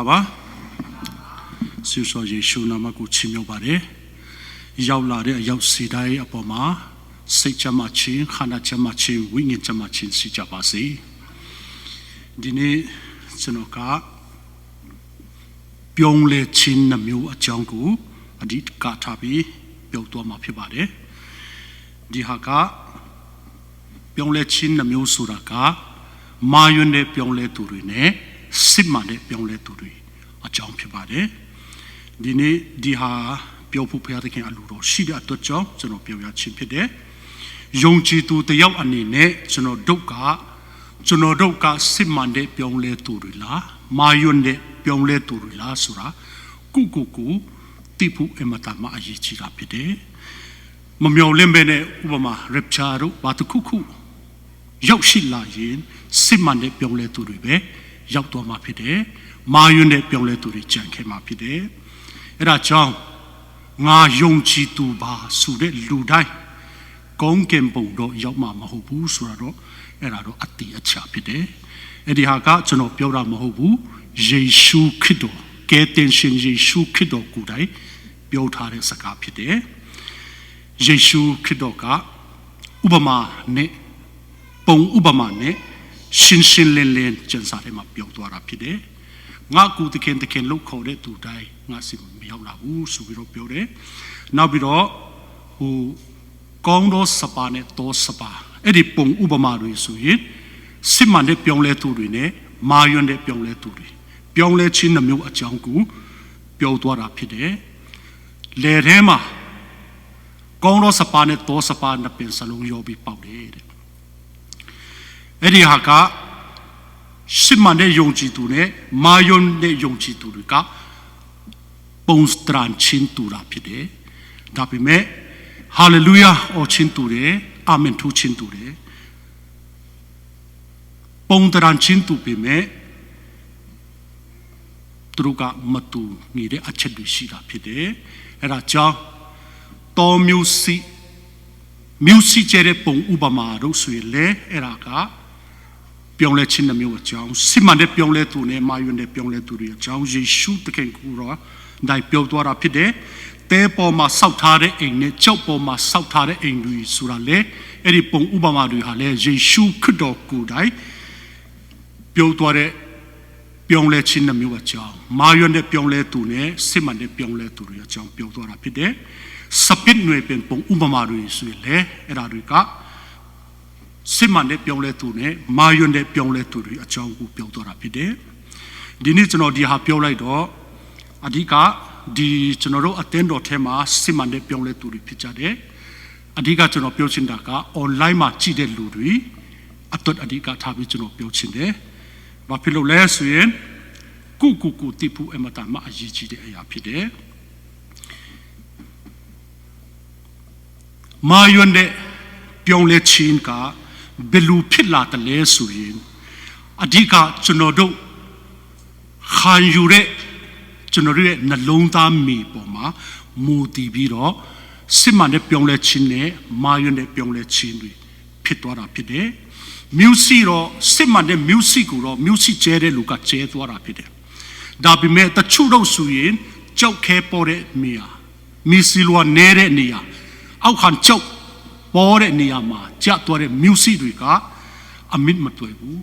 Baba Suso Yeshuna Maku Chimyobare Yaulare Yaw Sidai Apoma Sechamachi Hana Chamachi Wingin Chamachin Sijabasi Dine Senoka Pyongle Chin Namu Ajangu Adit Katabi Pyotoma Pibare Dihaka Pyongle Chin Namu Suraka Mayune Pyongle Turine Simane Pyongle Turi Ajang Pibare Dine Diha Pyopu Piakin Aluro Shida Tojo Sono Pyoya Chimpede Yongchi to the Yaw Anine Sono Doka Simande Pyongle Turila Mayune Pyongle Turila Sura Kukuku Tipu Ematama Ayichira Pide Mamyo Lembene Ubama Repcharu Batukuku Yaushila Yin Simande Pyongle Turibe Yautoma Pide Mayune Pyongle Turi Jankema Pide Era Chong Nga Yongchi Tuba Sude Ludai Gong Kembo Yauma Mahobu Surado Erado Ati Achapide Edihaka Chono Pyora Mahobu Jeshu Kido Keten Shin Jeshu Kido Kudai Pyotare Sakapide Jeshu Kidoka Ubama Ne Pong Ubama Ne Shin Shin Len Jensarema Pyotara Pide Nga Ku the Ken look code to die Nasim Yaulabu Subiro Pyore Nabiro who Gondo Sapane To Sapa Edi Pong Ubamaru Suyin Simane Pyongle Turine Mayone Pyongle Turi Pyongle Chin Namu Ajangu Pyotara Pide Le Rema Gondo Sapane To Sapa Napin Salung Yobi Paude Edi Haka Simane Yongchi Tune Mayon de Yongchi Turika Pongstran Chin Tura Pide Dapime Hallelujah O Chin Ture Amen to Chin Ture Pongtran Chin Tupime Truka Matu Nide Achedu Shira Pide Era Cha To Music Chere Pong Ubama Rosuile Eraka Pyongle Chin Namu Chang, Simane Pyongle Tune, Mayune Pyongle Turi, Chang, Jeshu the Kenkura, Dai Pyotwara Pide, Tepoma Sautare Ene, Chopoma Sautare Enu Surale, Eripong Ubamadu Hale, Jeshu Kudo Kudai, Pyotware Pyongle Chin Namu Chang, Mayune Pyongle Tune, Simane Pyongle Turi, Chang Pyotwara Pide, Sapin Nuepen Pong Ubamadu Suile, Erarika. Simane Pyongle Tune, Mayone Pyongle Turi, a Changu Pyodora Pide. Dinitano Diha Pyolaido, Adika, Di General Attendo Tema, Simane Pyongle Turi Pichade, Adika General Pyocindaka, or Lima Chide Luri, Atot Adika Tabitano Pyocinde, Vapilo Lesuen, Kuku Tipu Ematama Ajichi de Ayapide. Mayone Pyongle Chinka. Belu Pilla the Lesuin Adika Chunodo Hanyure Chunore Nalonda Mi Poma Muti Biro Simane Pyongle Chine Mayone Pyongle Chinri Pitwara Pide Musiro Simane Musicuro Music Chere Luca Chetwara Pide Dabime the Chudo Suin Joke Pore Mia Misilua Nere Nia Auhan Choke Pore Niyama, Jatore Musidrika, a midmatwebu,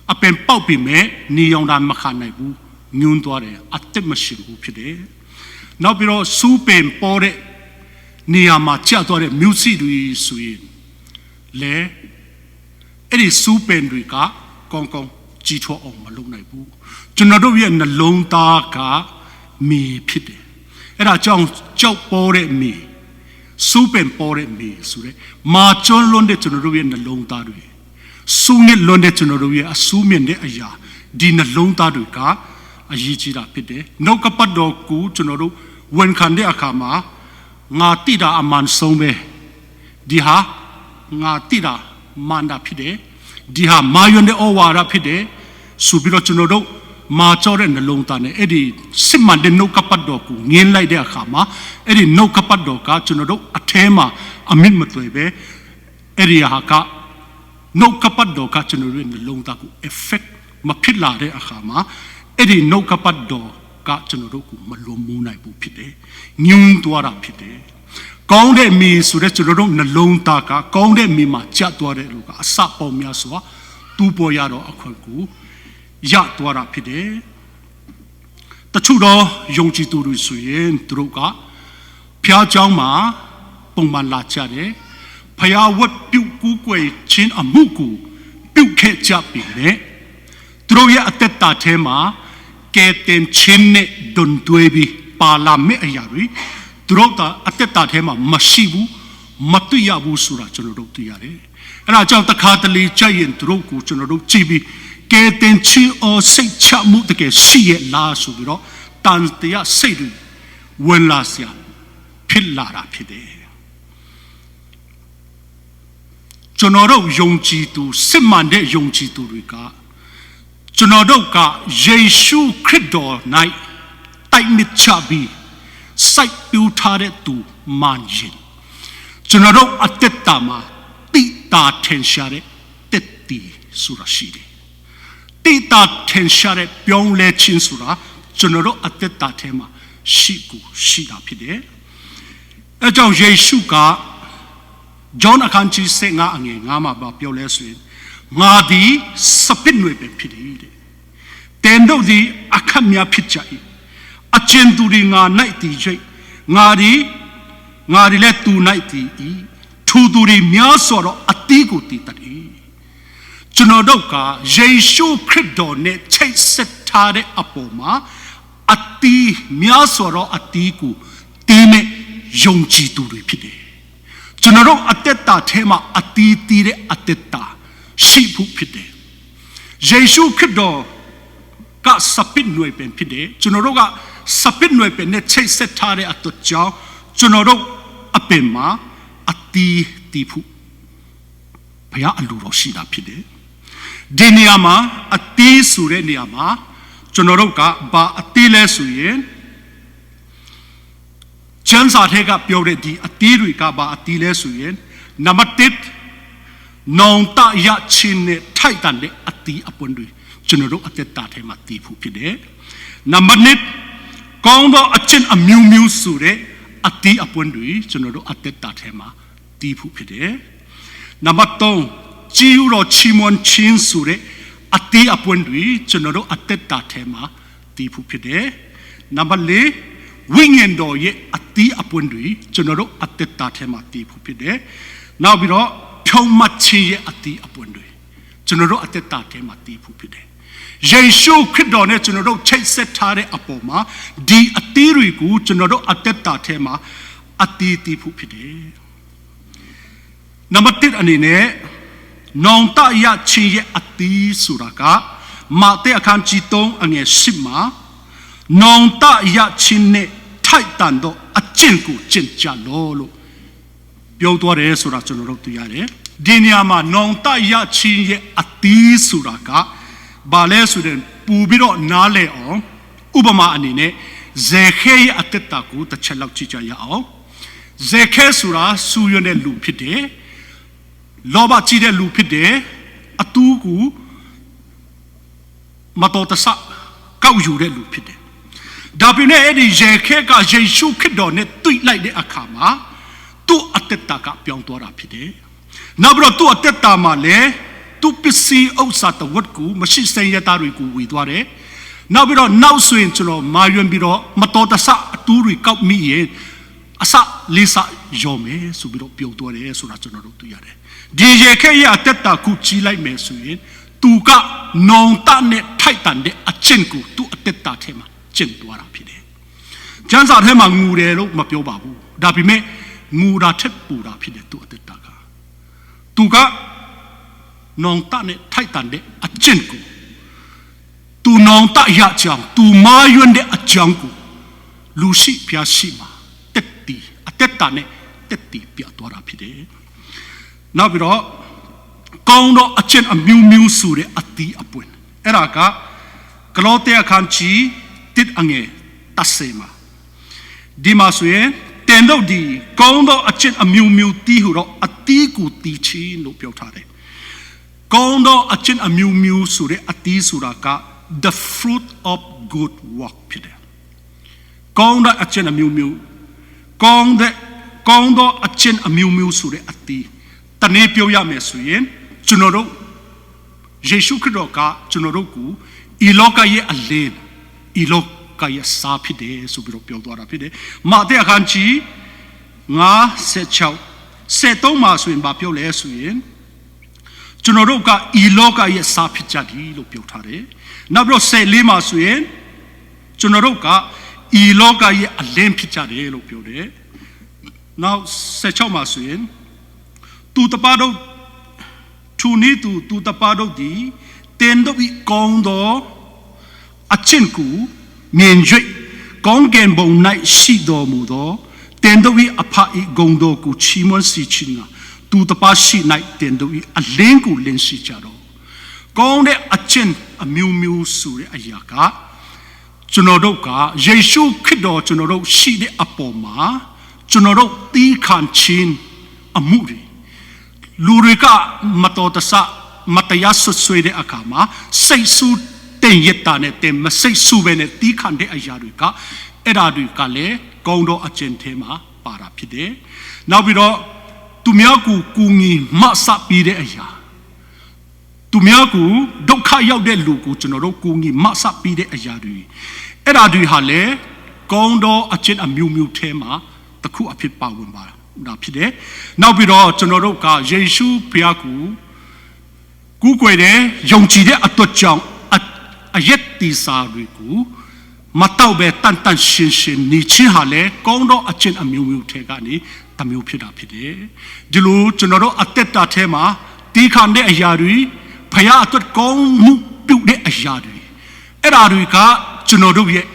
a pen paupime, Niyondan Mahanebu, Nundore, a temashim pide. Now below Supen Pore Niyama, Jatore Musidri Suin. Le Edi Supen Rika, Kong Jito on Malunabu. Junadovi and the Lone Taka, me pide. And a John Joke Pore me. Supen Pore me, Sure. Machon Londe to Noruvi and the Long Tadui. Soon it Londe to Noruvi, assuming the Aya, Dina Long Taduka, Ajichira Pide, no Capadoku to Noru, when Kande Akama, Natida Aman Some, Diha, Natida Manda Pide, Diha Mayon de Owara Pide, Subiro to Noru. Machor and the long time, Eddie Simman de no Capadoku, Nien like their Hama, Eddie no Capadoka, Chunodo, Atema, Aminmatwebe, Eddie Haka, no Capadoka, Chunodo in the long taku, effect Mapilla de Ahama, အဲ့ဒီနှုတ်ကပတ်တော်ကကျွန်တော်တို့ကိုမလွန်မိုးနိုင်ဘူးဖြစ်တယ်ညှိုးသွားတာဖြစ်တယ်ကောင်းတဲ့မိဆိုတဲ့ကျွန်တော်တို့နှလုံးသားကကောင်းတဲ့မိမှာကြတ်သွားတဲ့လူကအစပေါင်းများစွာတူပေါ်ရတော့အခွင့်ကိုရသွားတာဖြစ်တယ်တချို့တော့ယုံကြည်သူတွေဆိုရင်သူတို့ကဖျားเจ้าမှာပုံမှန်လာကြတယ်ဖျားဝတ်ပြုတ်ကူးကွယ်ခြင်းအမှုကိုပြုတ်ခဲ့ကြပြီလေသူတို့ရဲ့အသက်တာထဲမှာကဲတင်ချင်းနဲ့ဒွန်တွေးပြီးပါလာမဲ့အရာတွေသူတို့ကအသက်တာထဲမှာမရှိဘူးမတွေ့ရဘူးဆိုတာကျွန်တော်တို့သိရတယ်အဲ့ဒါကြောင့်တခါတလေကြိုက်ရင်သူတို့ကိုကျွန်တော်တို့ကြည့်ပြီးကဲတင်ချင်းအော်စိတ်ချမှုတကယ်ရှိရလားဆိုပြီးတော့တန်တရားစိတ်တွေဝင်လာစရာဖြစ်လာတာဖြစ်တယ်ကျွန်တော်တို့ယုံကြည်သူစစ်မှန်တဲ့ယုံကြည်သူတွေကကျွန်တော်တို့ကယေရှုခရစ်တော်၌တိုက်မြစ်ချပြီးစိုက်ပျိုးထားတဲ့သူမှန်ရင်ကျွန်တော်တို့အသက်တာမှာတိတာထင်ရှားတဲ့တက်တီဆိုတာရှိတယ်တိတာထင်ရှားတဲ့ပြောင်းလဲခြင်းဆိုတာကျွန်တော်တို့အသက်တာထဲမှာရှိတာဖြစ်တယ်အဲကြောင့်ယေရှုကဂျောင်းအခန်းကြီး15အငယ်9မှာပြောလဲဆိုရင်ငါသည်စပစ်နွေပဲဖြစ်တယ်တဲ့တို့သည်အခက်များဖြစ်ကြ၏အကျဉ်သူတွေငါ၌တည်၍ငါသည်လည်းသူ၌တည်၏ထိုသူတွေများစွာတော့အတီးကိုတည်တတ်၏ကျွန်တော်တို့ကယေရှုခရစ်တော်နဲ့ချိတ်ဆက်ထားတဲ့အပေါ်မှာအတီးများစွာတော့အတီးကိုတည်မဲ့ယုံကြည်သူတွေဖြစ်တယ်ကျွန်တော်တို့အသက်တာထဲမှာအတီးတည်တဲ့အသက်တာရှိဖို့ဖြစ်တယ်ယေရှုခရစ်တော်ကစပစ်နွေပင်ဖြစ်တယ်ကျွန်တော်တို့ကစပစ်နွေပင်နဲ့ချိတ်ဆက်ထားတဲ့အတူကြောင့်ကျွန်တော်တို့အပင်မှာအတီးတည်ဖို့ဘုရားအလိုတော်ရှိတာဖြစ်တယ်ဒီနေရာမှာအတီးဆိုတဲ့နေရာမှာကျွန်တော်တို့ကဘာအတီးလဲဆိုရင်ကျမ်းစာထဲကပြောတဲ့ဒီအတီးတွေကဘာအတီးလဲဆိုရင်နံပါတ်1နောင်တရချင်းနဲ့ထိုက်တန်တဲ့အတီးအပွင့်တွေကျွန်တော်တို့အသက်တာထဲမှာတည်ဖို့ဖြစ်တယ်နံပါတ်2ကောင်းသောအကျင့်အမျိုးမျိုးဆိုတဲ့အတီးအပွင့်တွေကျွန်တော်တို့အသက်တာထဲမှာတည်ဖို့ဖြစ်တယ်နံပါတ်3ကြည်ဥတော်ချီးမွမ်းခြင်းဆိုတဲ့အတီးအပွင့်တွေကျွန်တော်တို့အသက်တာထဲမှာတည်ဖို့ဖြစ်တယ်နံပါတ်4ဝိညာဉ်တော်ရဲ့အတီးအပွင့်တွေကျွန်တော်တို့အသက်တာထဲမှာတည်ဖို့ဖြစ်တယ်နောက်ပြီးတော့ဖြုံးမှတ်ခြင်းရဲ့အတီးအပွင့်တွေကျွန်တော်တို့အသက်တာထဲမှာတည်ဖို့ဖြစ်တယ်ယေရှုခရစ်တော်နဲ့ကျွန်တော်တို့ချိတ်ဆက်ထားတဲ့အပေါ်မှာဒီအတီးတွေကိုကျွန်တော်တို့အသက်တာထဲမှာအတီးတည်ဖို့ဖြစ်တယ်နံပါတ်1အနေနဲ့နောင်တရခြင်းရဲ့အတီးဆိုတာကမာသဲအခန်းကြီး3အငယ်10မှာနောင်တရခြင်းနဲ့ထိုက်တန်သောအကျင့်ကိုကျင့်ကြလို့ပြောသွားတယ်ဆိုတာကျွန်တော်တို့သိရတယ်ဒီနေရာမှာနောင်တရခြင်းရဲ့အတီးဆိုတာကဘာလဲဆိုတဲ့ပူပြီးတော့နားလဲအောင်ဥပမာအနေနဲ့ဇေခဲရဲ့အသက်တာကိုတစ်ချက်လောက်ကြည့်ကြရအောင်ဇေခဲဆိုတာစူးရွံ့တဲ့လူဖြစ်တယ်လောဘကြီးတဲ့လူဖြစ်တယ်အတူးကိုမတော်တဆကောက်ယူတဲ့လူဖြစ်တယ်ဒါပေမဲ့အဲ့ဒီဇေခဲကယေရှုခရစ်တော်နဲ့တွေ့လိုက်တဲ့အခါမှာသူ့အသက်တာကပြောင်းသွားတာဖြစ်တယ်နောက်ပြီးတော့သူ့အသက်တာမှာလည်းသူပစ္စည်းဥစ္စာတဝတ်ကိုမရှိစင်ရတာတွေကိုဝေသွားတယ်နောက်ပြီးတော့နောက်ဆိုရင်ကျွန်တော်မာယွန်ပြီးတော့မတော်တဆအတူးတွေကောက်မိရင်အစလေးစရောမယ်ဆိုပြီးတော့ပြောသွားတယ်ဆိုတာကျွန်တော်တို့သိရတယ်ဒီရေခဲရအသက်တာကိုကြီးလိုက်မယ်ဆိုရင်သူကနောင်တနဲ့ထိုက်တန်တဲ့အကျင့်ကိုသူ့အသက်တာထဲမှာကျင့်သွားတာဖြစ်တယ်ကျမ်းစာထဲမှာငူတယ်လို့မပြောပါဘူးဒါပေမဲ့ငူတာထက်ပူတာဖြစ်တယ်သူ့အသက်တာကသူကနောင်တနဲ့ထိုက်တန်တဲ့အကျင့်ကိုသူနောင်တရကြောင်းသူမာယွန်းတဲ့အကြောင်းကိုလူရှိဖျားရှိမှာတက်တီအသက်တာနဲ့တက်တီပြသွားတာဖြစ်တယ်နောက်ပြီးတော့ကောင်းသောအကျင့်အမျိုးမျိုးဆိုတဲ့အတီးအပွင့်အဲ့ဒါကဂလောသဲအခန်းကြီး1အငယ်10မှာဒီမှာဆိုရင်တင်တို့ဒီကောင်းသောအကျင့်အမျိုးမျိုးတီးဟူတော့အတီးကိုတီးချလို့ပြောထားတယ်ကောင်းသောအကျင့်အမျိုးမျိုးဆိုတဲ့အတီးဆိုတာက the fruit of good work ဖြစ်တယ်ကောင်းတဲ့အကျင့်အမျိုးမျိုးကောင်းသောအကျင့်အမျိုးမျိုးဆိုတဲ့အတီးတနေ့ပြောရမယ်ဆိုရင်ကျွန်တော်တို့ယေရှုခရစ်တော်ကကျွန်တော်တို့ကိုဤလောကရဲ့အလင်းဤလောကရဲ့စားဖြစ်တယ်ဆိုပြီးတော့ပြောသွားတာဖြစ်တယ်မာသဲအခန်းကြီး9:6မှာဆိုရင်ဘာပြောလဲဆိုရင်ကျွန်တော်တို့ကဤလောကရဲ့စားဖြစ်ကြတယ်လို့ပြောထားတယ်နောက်ပြီးတော့14မှာဆိုရင်ကျွန်တော်တို့ကဤလောကရဲ့အလင်းဖြစ်ကြတယ်လို့ပြောတယ်နောက်16မှာဆိုရင်သူတပါတို့သူနေသူတပါတို့ဒီတင်တို့ဤကောင်းသောအချင်းကိုမြင်၍ကောင်းကင်ဘုံ၌ရှိတော်မူသောတင်တို့ဤအဖဤဂုံတော်ကိုချီးမွမ်းစီခြင်းကသူတပါရှိ၌တင်တို့ဤအလင်းကိုလင်းရှိကြတော့ကောင်းတဲ့အချင်းအမျိုးမျိုးဆိုတဲ့အရာကကျွန်တော်တို့ကယေရှုခရစ်တော်ကျွန်တော်တို့ရှိတဲ့အပေါ်မှာကျွန်တော်တို့တီးခံခြင်းအမှုတွေလူတွေကမတော်တဆမတရားဆွဆွဲတဲ့အခါမှာစိတ်ဆူတင်ရတာနဲ့တင်မစိတ်ဆူပဲနဲ့တီးခံတဲ့အရာတွေကအဲ့ဓာတွေကလည်းကောင်းသောအကျင့်ထဲမှာပါတာဖြစ်တယ်။နောက်ပြီးတော့သူများကိုကူညီမဆပြီးတဲ့အရာသူများကိုဒုက္ခရောက်တဲ့လူကိုကျွန်တော်တို့ကူညီမဆပြီးတဲ့အရာတွေအဲ့ဓာတွေဟာလည်းကောင်းသောအကျင့်အမျိုးမျိုးထဲမှာတစ်ခုအဖြစ်ပါဝင်ပါတာဖြစ်တယ်။နောက်ပြီးတော့ကျွန်တော်တို့ကယေရှုဖခင်ကိုကူးကွယ်တဲ့ယုံကြည်တဲ့အတွက်ကြောင့်အယက်တီစာတွေကိုမတော့ပဲတန်တန်ရှင်းရှင်းနေချင်းဟာလေကောင်းသောအကျင့်အမျိုးမျိုးထဲကနေတမျိုးဖြစ်တာဖြစ်တယ်။ဒီလိုကျွန်တော်တို့အသက်တာထဲမှာတီးခံတဲ့အရာတွေဖခင်အတွက်ကောင်းမှုပြုတဲ့အရာတွေအဲ့ဓာတွေကကျွန်တော်တို့ရဲ့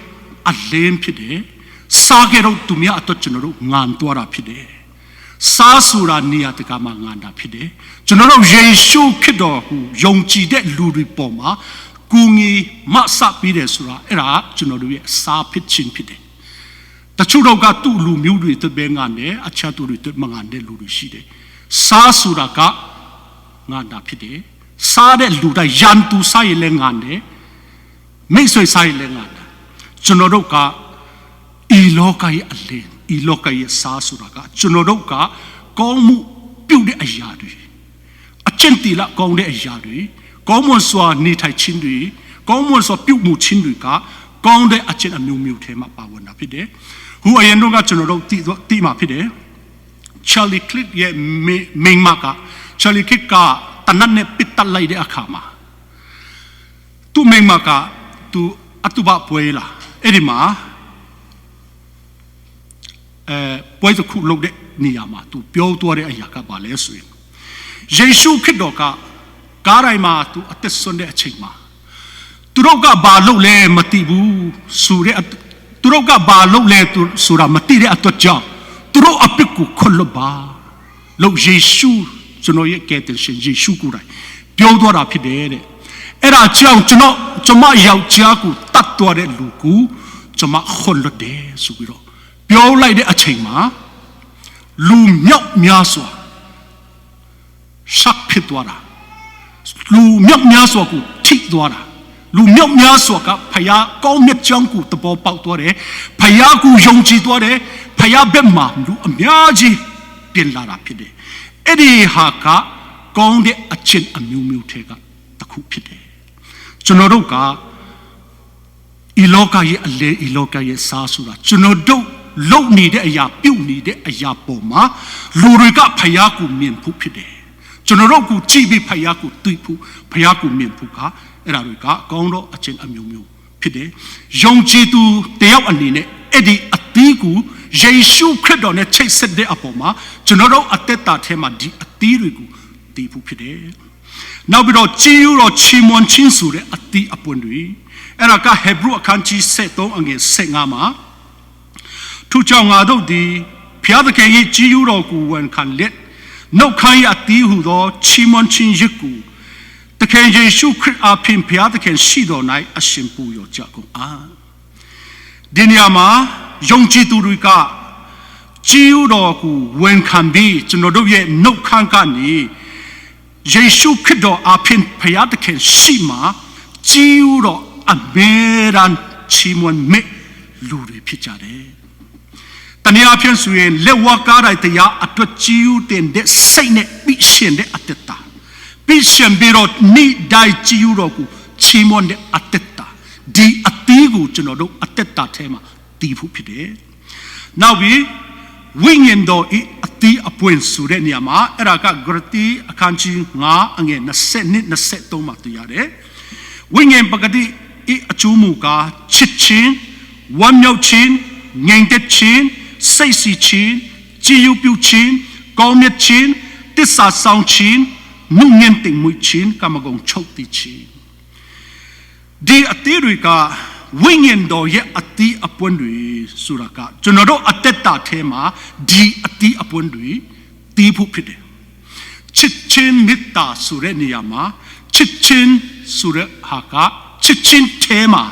အလင်းဖြစ်တယ်။စားကြတော့သူများအတွက်ကျွန်တော်တို့ငန်သွားတာဖြစ်တယ်။စားဆိုတာနေရာတကာမှာငန်တာဖြစ်တယ်။ကျွန်တော်တို့ယေရှုခရစ်တော်ကိုယုံကြည်တဲ့လူတွေပေါ်မှာကူညီမဆပြီးတယ်ဆိုတာအဲ့ဒါကျွန်တော်တို့ရဲ့စားဖြစ်ခြင်းဖြစ်တယ်။တချို့တော့ကသူ့လူမျိုးတွေတပည့်ငန်တယ်အခြားသူတွေတမငန်တဲ့လူတွေရှိတယ်။စားဆိုတာကငန်တာဖြစ်တယ်။စားတဲ့လူတိုင်းရန်သူစားရလဲငန်တယ်။မိတ်ဆွေစားရလဲငန်တယ်။ကျွန်တော်တို့ကဤလောကရဲ့အလင်းဤလောကရဲ့စားဆိုတာကကျွန်တော်တို့ကကောင်းမှုပြုတဲ့အရာတွေအကျင့်တီလာကောင်းတဲ့အရာတွေကောင်းမွန်စွာနေထိုင်ခြင်းတွေကောင်းမွန်စွာပြုမှုခြင်းတွေကကောင်းတဲ့အကျင့်အမျိုးမျိုးထဲမှာပါဝင်တာဖြစ်တယ်။ဟိုအရင်တော့ကကျွန်တော်တို့သိမှာဖြစ်တယ်။ Charlie Click ရဲ့မိန်းမက Charlie Click ကတနတ်နဲ့ပစ်တက်လိုက်တဲ့အခါမှာသူ့မိန်းမကသူအတူပါပွဲလာအဲ့ဒီမှာပွဲတစ်ခုလုပ်တဲ့နေရာမှာသူပြောသွားတဲ့အရာကဘာလဲဆိုရင်ယေရှုခရစ်တော်ကကားတိုင်းမှာသူအသက်ဆုံးတဲ့အချိန်မှာသူတို့ကဘာလုပ်လဲမသိဘူးဆိုတဲ့သူတို့ကဘာလုပ်လဲဆိုတာမသိတဲ့အတွက်ကြောင့်သူတို့အပြစ်ကိုခွလွတ်ပါလို့ယေရှုကျွန်တော်ရဲ့ကယ်တင်ရှင်ယေရှုကိုယ်တိုင်ပြောသွားတာဖြစ်တယ်တဲ့အဲ့ဒါကြောင့်ကျွန်မယောက်ျားကိုတတ်သွားတဲ့လူကိုကျွန်မခွလွတ်တယ်ဆိုပြီးတော့ပြောလိုက်တဲ့အချိန်မှာလူမြောက်များစွာရှက်ဖြစ်သွားတာလူမြောက်များစွာကိုထိသွားတာလူမြောက်များစွာကဖယားကောင်းမြတ်ကြောင်းကိုတပေါ်ပေါက်သွားတယ်ဖယားကိုယုံကြည်သွားတယ်ဖယားဘက်မှာလူအများကြီးပြင်လာတာဖြစ်တယ်အဲ့ဒီဟာကကောင်းတဲ့အချင်းအမျိုးမျိုးထဲကတစ်ခုဖြစ်တယ်ကျွန်တော်တို့ကဤလောကရဲ့အလေဤလောကရဲ့စားဆိုတာကျွန်တော်တို့လုံနေတဲ့အရာပြုတ်နေတဲ့အရာပေါ်မှာလူတွေကဖယားကိုမြင်ဖို့ဖြစ်တယ်ကျွန်တော်တို့ကိုကြည့်ပြီးဖယားကိုတွေ့ဖို့ဖယားကိုမြင်ဖို့ကအဲ့ဒါတွေကကောင်းသောအကျင့်အမျိုးမျိုးဖြစ်တယ်ယုံကြည်သူတယောက်အနေနဲ့အဲ့ဒီအသီးကိုယေရှုခရစ်တော်နဲ့ချိတ်ဆက်တဲ့အပေါ်မှာကျွန်တော်တို့အသက်တာထဲမှာဒီအသီးတွေကိုတည်ဖို့ဖြစ်တယ်နောက်ပြီးတော့ချီးယူတော်ချီးမွမ်းခြင်းဆိုတဲ့အသီးအပွင့်တွေအဲ့ဒါကဟေဘရုအခန်းကြီး73အငယ်15မှာသူကြောင့်ငါတို့ဒီဖျားသခင်ရဲ့ကြည်ယူတော်ကိုဝန်ခံလက်နှုတ်ခိုင်းအတီးဟုသောချီးမွမ်းခြင်းရစ်ကိုတခင်ယေရှုခရစ်အဖင်ဖျားသခင်ရှိတော်၌အရှင်ပူရောကြကုန်အားဒီနေရာမှာယုံကြည်သူတွေကကြည်ယူတော်ကိုဝန်ခံပြီးကျွန်တော်တို့ရဲ့နှုတ်ခမ်းကနေယေရှုခရစ်တော်အဖင်ဖျားသခင်ရှိမှာကြည်ယူတော် အမေရန်ချီမွန်မေလူတွေဖြစ်ကြတယ်တနည်းအားဖြင့်ဆိုရင်လက်ဝါးကားတဲ့တရားအတွက်ကြီးဦးတင်တဲ့စိတ်နဲ့ပြီးရှင်တဲ့အတ္တတာပြီးရှင်ပြီးတော့နိဒိုင်ကြီးဦးတော့ကိုချီမွန်တဲ့အတ္တတာဒီအသီးကိုကျွန်တော်တို့အတ္တတာထဲမှာတည်ဖို့ဖြစ်တယ်နောက်ပြီးဝိညာဉ်တော်ဤအသီးအပွင့်ဆိုတဲ့နေရာမှာအဲ့ဒါကဂရတိအခန်းကြီး9အငယ်20 23မှာတွေ့ရတယ်ဝိညာဉ်ပဂတိဤအကျိုးမူကားချစ်ချင်းဝမ်းမြောက်ခြင်းငြိမ်သက်ခြင်းစိတ်စီခြင်းကြည်ယူပြုခြင်းကောင်းမြတ်ခြင်းတစ္ဆာဆောင်ခြင်းနှုတ်ညံ့သိမ်မွေ့ခြင်းကမကုံချုပ်တည်ခြင်းဒီအသီးတွေကဝိညာဉ်တော်ရဲ့အသီးအပွင့်တွေဆိုတာကကျွန်တော်တို့အတ္တတာထဲမှာဒီအသီးအပွင့်တွေတည်ဖို့ဖြစ်တယ်ချစ်ချင်းမေတ္တာဆိုတဲ့နေရာမှာချစ်ချင်းဆိုတဲ့ဟာကချစ်ချင်းထဲမှာ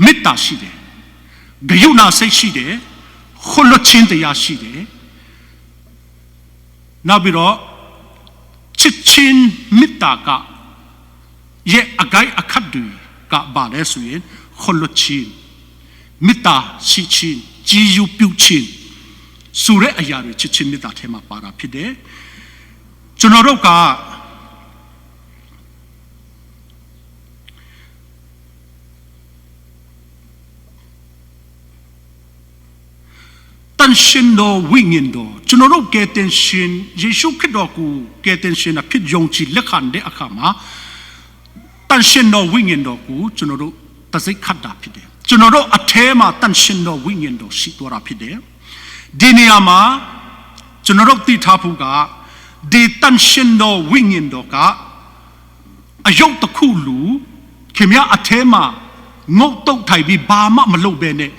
မေတ္တာရှိတယ်ဂရုဏာစိတ်ရှိတယ်ခွလွတ်ခြင်းတရားရှိတယ်နောက်ပြီးတော့ချစ်ချင်းမေတ္တာကရဲ့အကိုက်အခတ်တွေကဘာလဲဆိုရင်ခွလွတ်ခြင်းမေတ္တာရှိခြင်းကြည်ယူပြုခြင်းဆိုတဲ့အရာတွေချစ်ချင်းမေတ္တာထဲမှာပါတာဖြစ်တယ်ကျွန်တော်တို့ကတန်ရှင်တော်ဝိညာဉ်တော်ကျွန်တော်တို့ကယ်တင်ရှင်ယေရှုခရစ်တော်ကိုကယ်တင်ရှင်အဖြစ်ယုံကြည်လက်ခံတဲ့အခါမှာတန်ရှင်တော်ဝိညာဉ်တော်ကိုကျွန်တော်တို့တစိတ်ခတ်တာဖြစ်တယ်ကျွန်တော်တို့အထဲမှာတန်ရှင်တော်ဝိညာဉ်တော်ရှိသွားတာဖြစ်တယ်ဒီနေရာမှာကျွန်တော်တို့သိထားဖို့ကဒီတန်ရှင်တော်ဝိညာဉ်တော်ကအယုတ်တစ်ခုလူခင်ဗျာအထဲမှာငုတ်တုတ်ထိုင်ပြီးဘာမှမလုပ်ဘဲနဲ့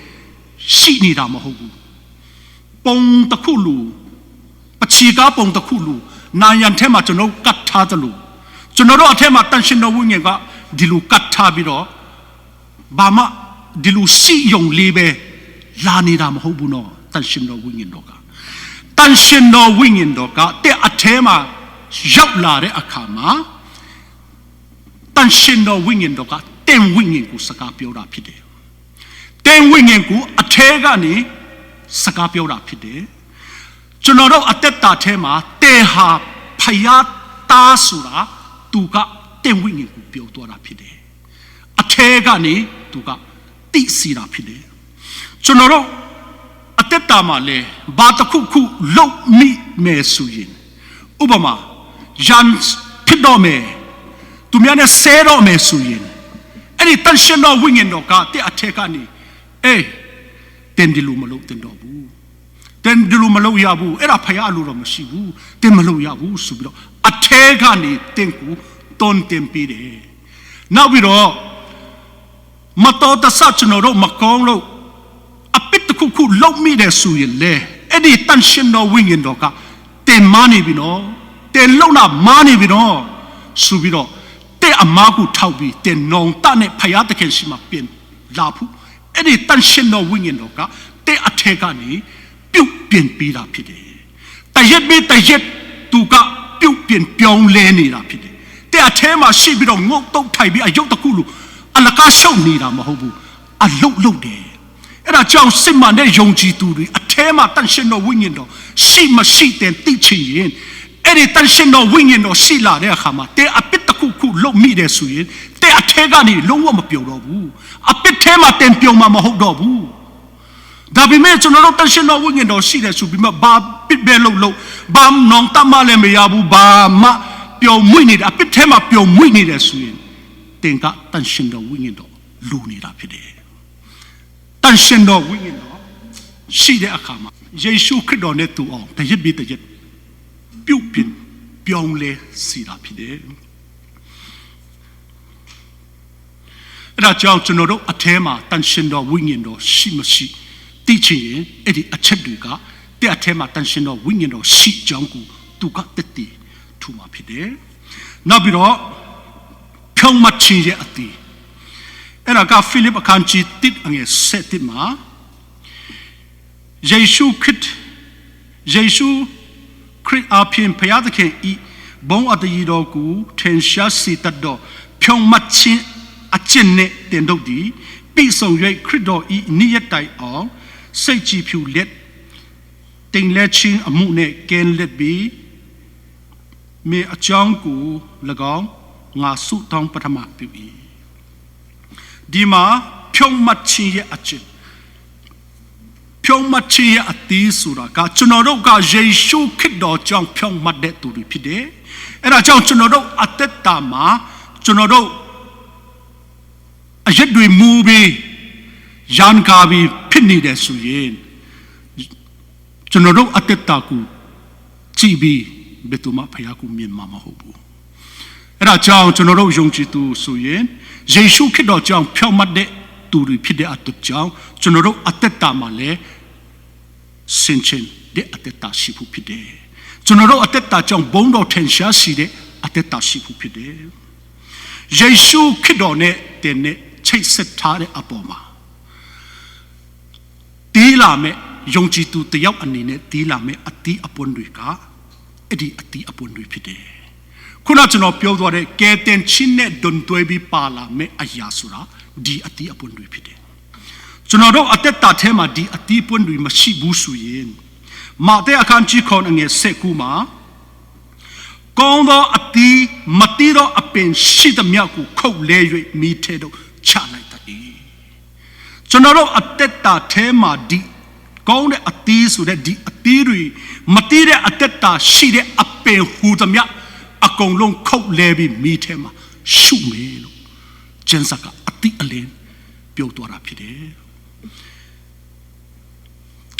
ရှိနေတာမဟုတ်ဘူးပုံတစ်ခုလူပချီကားပုံတစ်ခုလူနာယံထဲမှာကျွန်တော်ကတ်ထားတယ်လို့ကျွန်တော်တို့အထက်မှာတန်ရှင်တော်ဝိညာဉ်ကဒီလိုကတ်ထားပြီးတော့ဘာမှဒီလိုရှိယုံလေးပဲလာနေတာမဟုတ်ဘူးနော်တန်ရှင်တော်ဝိညာဉ်တော်ကတန်ရှင်တော်ဝိညာဉ်တော်ကတဲ့အထဲမှာရောက်လာတဲ့အခါမှာတန်ရှင်တော်ဝိညာဉ်တော်ကတင်ဝိညာဉ်ကိုစကားပြောတာဖြစ်တယ်တင်ဝိညာဉ်ကိုအထဲကနေစကားပြောတာဖြစ်တယ်ကျွန်တော်တို့အသက်တာထဲမှာတေဟာဖယားတားဆိုတာသူကတင်ဝိညာဉ်ကိုပြောသွားတာဖြစ်တယ်အထဲကနေသူကသိစီတာဖြစ်တယ်ကျွန်တော်တို့အသက်တာမှာလေဘာတစ်ခုခုလုံမိမယ်ဆိုရင်ဥပမာရန်ဖြစ်တော့မယ်သူများနဲ့ဆဲတော့မယ်ဆိုရင်အဲ့ဒီတန်ရှင်တော်ဝိညာဉ်တော်ကတဲ့အထဲကနေတင်ဒီလိုမလုပ်တင်တော့ဘူးတင်ဒီလိုမလုပ်ရဘူးအဲ့ဒါဖယားလို့တော့မရှိဘူးတင်မလုပ်ရဘူးဆိုပြီးတော့အထဲကနေတင်ကိုတွန်းတင်ပေးတယ်နောက်ပြီးတော့မတော်တဆကျွန်တော်တို့မကောင်းလို့အပစ်တစ်ခုခုလုပ်မိတယ်ဆိုရင်လေအဲ့ဒီတန်ရှင်တော်ဝိညာဉ်တော်ကတင်မနေပြီနော်တင်လုံတာမာနေပြီနော်ဆိုပြီးတော့တဲ့အမားကိုထောက်ပြီးတင်နောင်တနဲ့ဖယားတခင်ရှိမှပြင်လာဖို့အဲ့ဒီတန်ရှင်တော်ဝိညာဉ်တော်ကတဲ့အထက်ကနေပြုတ်ပြင်ပေးတာဖြစ်တယ်တရက်ပြီးတရက်သူကပြုတ်ပြင်ပြောင်းလဲနေတာဖြစ်တယ်တဲ့အထဲမှာရှိပြီးတော့ငုတ်တုတ်ထိုက်ပြီးအယုတ်တစ်ခုလိုအလကားရှုပ်နေတာမဟုတ်ဘူးအလုတ်လုတ်တယ်အဲ့ဒါကြောင့်စစ်မှန်တဲ့ယုံကြည်သူတွေအထဲမှာတန်ရှင်တော်ဝိညာဉ်တော်ရှိမရှိတဲ့သိချင်ရင်အဲ့ဒီတန်ရှင်တော်ဝိညာဉ်တော်ရှိလာတဲ့အခါမှာတဲ့အပစ်တစ်ခုခုလုတ်မိတယ်ဆိုရင်တဲ့အထဲကနေလုံးဝမပြောတော့ဘူးအပစ်ထဲမှာတင်ပြုံမှာမဟုတ်တော့ဘူးဒါပေမဲ့ကျွန်တော်တို့တန်ရှင်တော်ဝိညာဉ်တော်ရှိတယ်ဆိုပြီးမှဘာပစ်ပဲလို့ဘာနောင်တမလည်းမရဘူးဘာမှပျော်မွေ့နေတယ်အပစ်ထဲမှာပျော်မွေ့နေတယ်ဆိုရင်တင်ကတန်ရှင်တော်ဝိညာဉ်တော်လူနေတာဖြစ်တယ်တန်ရှင်တော်ဝိညာဉ်တော်ရှိတဲ့အခါမှာယေရှုခရစ်တော်နဲ့တူအောင်တရက်ပြီးတရက်ပြုတ်ပြင်ပြောင်းလဲစီတာဖြစ်တယ်အဲ့ဒါကြောင့်ကျွန်တော်တို့အထဲမှာတန်ရှင်တော်ဝိညာဉ်တော်ရှိမရှိသိချင်ရင်အဲ့ဒီအချက်တွေကတဲ့အထဲမှာတန်ရှင်တော်ဝိညာဉ်တော်ရှိကြောင်းကိုသူကတည်တည်ထူမှာဖြစ်တယ်နောက်ပြီးတော့ဖြောင်းမချင်းရဲ့အတီးအဲ့ဒါကဖိလိပ္ပအခန်းကြီး1အငယ်7မှာယေရှုခရစ်အပြင်ဖျားသခင်ဤဘုံအတ္တတော်ကိုထင်ရှားစေတတ်သောဖြောင်းမချင်း အကျင့်နဲ့တင်တို့သည်ပြီးဆုံး၍ခရစ်တော်ဤနေ့ရက်တိုင်အောင်စိတ်ကြည်ဖြူလက်တင်လက်ချင်းအမှုနဲ့ကဲလက်ပြီးမေအကြောင်းကို၎င်းငါဆုတောင်းပထမပြု၏ဒီမှာဖြုံးမှတ်ခြင်းရဲ့အကျင့်ဖြုံးမှတ်ခြင်းရဲ့အသေးဆိုတာကကျွန်တော်တို့ကယေရှုခရစ်တော်ကြောင့်ဖြုံးမှတ်တဲ့သူတွေဖြစ်တယ်အဲ့ဒါကြောင့်ကျွန်တော်တို့အသက်တာမှာကျွန်တော်တို့အရက်တွေမူပြီးရန်ကာပြီးဖြစ်နေတယ်ဆိုရင်ကျွန်တော်တို့အသက်တာကိုကြည့်ပြီးဘယ်သူမှဖခင်ကိုမြင်မှာမဟုတ်ဘူးအဲ့ဒါကြောင့်ကျွန်တော်တို့ယုံကြည်သူဆိုရင်ယေရှုခရစ်တော်ကြောင့်ဖြောင့်မတ်တဲ့သူတွေဖြစ်တဲ့အတူကြောင့်ကျွန်တော်တို့အသက်တာမှာလည်းစင်ချင်တဲ့အသက်တာရှိဖို့ဖြစ်တယ်ကျွန်တော်တို့အသက်တာကြောင့်ဘုန်းတော်ထင်ရှားရှိတဲ့အသက်တာရှိဖို့ဖြစ်တယ်ယေရှုခရစ်တော်နဲ့တင်နဲ့ချိတ်ဆက်ထားတဲ့အပေါ်မှာတီးလာမဲ့ယုံကြည်သူတယောက်အနေနဲ့တီးလာမဲ့အတီးအပွန်းတွေကအဲ့ဒီအတီးအပွန်းတွေဖြစ်တယ်ခုနကျွန်တော်ပြောသွားတဲ့ကဲတင်ချင်းနဲ့ဒွန်တွဲပြီးပါလာမဲ့အရာဆိုတာဒီအတီးအပွန်းတွေဖြစ်တယ်ကျွန်တော်တို့အသက်တာထဲမှာဒီအတီးအပွန်းတွေမရှိဘူးဆိုရင်မာသဲအခန်းကြီး9ငယ်19မှာကောင်းသောအတီးမတီးသောအပင်ရှိသမျှကိုခုတ်လဲ၍မိထဲတို့ချလိုက်တတ်၏ကျွန်တော်တို့အသက်တာထဲမှာဒီကောင်းတဲ့အတီးဆိုတဲ့ဒီအတီးတွေမတီးတဲ့အသက်တာရှိတဲ့အပင်ဟူသမျှအကုန်လုံးခုတ်လဲပြီးမိထဲမှာရှုမယ်လို့ကျမ်းစာကအတီးအလင်းပြောသွားတာဖြစ်တယ်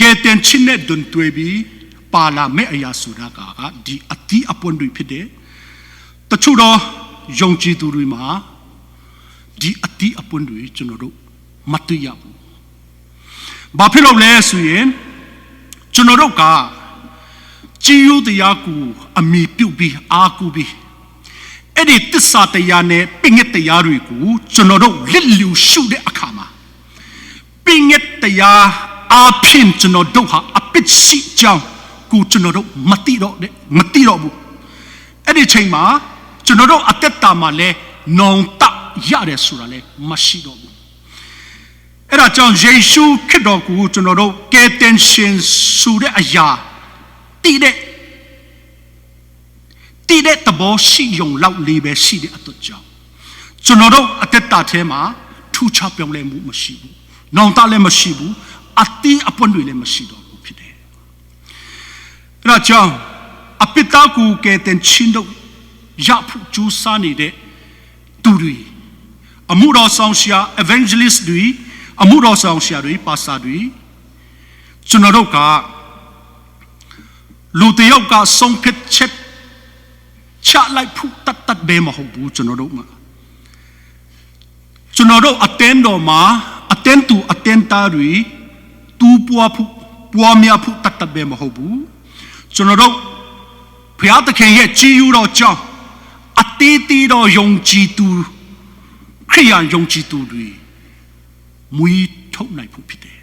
ကဲတင်ချင်းနဲ့ဒွန်တွဲပြီးပါလာမဲ့အရာဆိုတာကဒီအတီးအပွန်းတွေဖြစ်တယ်တချို့တော့ယုံကြည်သူတွေမှာဒီအတီးအပွန်းတွေကျွန်တော်တို့မတွေ့ရဘူးဘာဖြစ်လို့လဲဆိုရင်ကျွန်တော်တို့ကကြည်ယူတရားကိုအမိပြုတ်ပြီးအားကိုးပြီးအဲ့ဒီတစ္ဆာတရားနဲ့ပင်ငတ်တရားတွေကိုကျွန်တော်တို့လစ်လျူရှုတဲ့အခါမှာပင်ငတ်တရားအဖြစ်ကျွန်တော်တို့ဟာအပစ်ရှိကြောင်းကိုကျွန်တော်တို့မသိတော့ဘူးအဲ့ဒီချိန်မှာကျွန်တော်တို့အသက်တာမှာလဲနောင်တရတယ်ဆိုတာလဲမရှိတော့ဘူးအဲ့ဒါကြောင့်ယေရှုခရစ်တော်ကိုကျွန်တော်တို့ကယ်တင်ရှင်ဆိုတဲ့အရာတည်တဲ့တဘောရှိုံလောက်လေးပဲရှိတဲ့အတူကြောင့်ကျွန်တော်တို့အသက်တာထဲမှာထူးခြားပြောင်းလဲမှုမရှိဘူးနောင်တလည်းမရှိဘူးအတီးအပွန်းတွေလည်းမရှိတော့ဘူးဖြစ်တယ်အဲ့ဒါကြောင့်အပိတာကူကဲတင်ချင်းတို့ရဖို့ကြိုးစားနေတဲ့သူတွေအမှုတော်ဆောင်ဆရာ evangelist တွေအမှုတော်ဆောင်ဆရာတွေပါစာတွေကျွန်တော်တို့ကလူတယောက်ကဆုံးဖြတ်ချက်ချလိုက်ဖို့တတ်ဘဲမဟုတ်ဘူးကျွန်တော်တို့မှာကျွန်တော်တို့အတင်းတော်မှာအတင်းသူအတင်းသားတွေတူပွားဖို့ပွားများဖို့တတ်ဘဲမဟုတ်ဘူးကျွန်တော်တို့ဘုရားသခင်ရဲ့ကြည်ယူတော်ကြောင့်အတေးတေးတော်ယုံကြည်သူခရိယာယုံကြည်သူတွေမွေးထုတ်နိုင်ဖို့ဖြစ်တယ်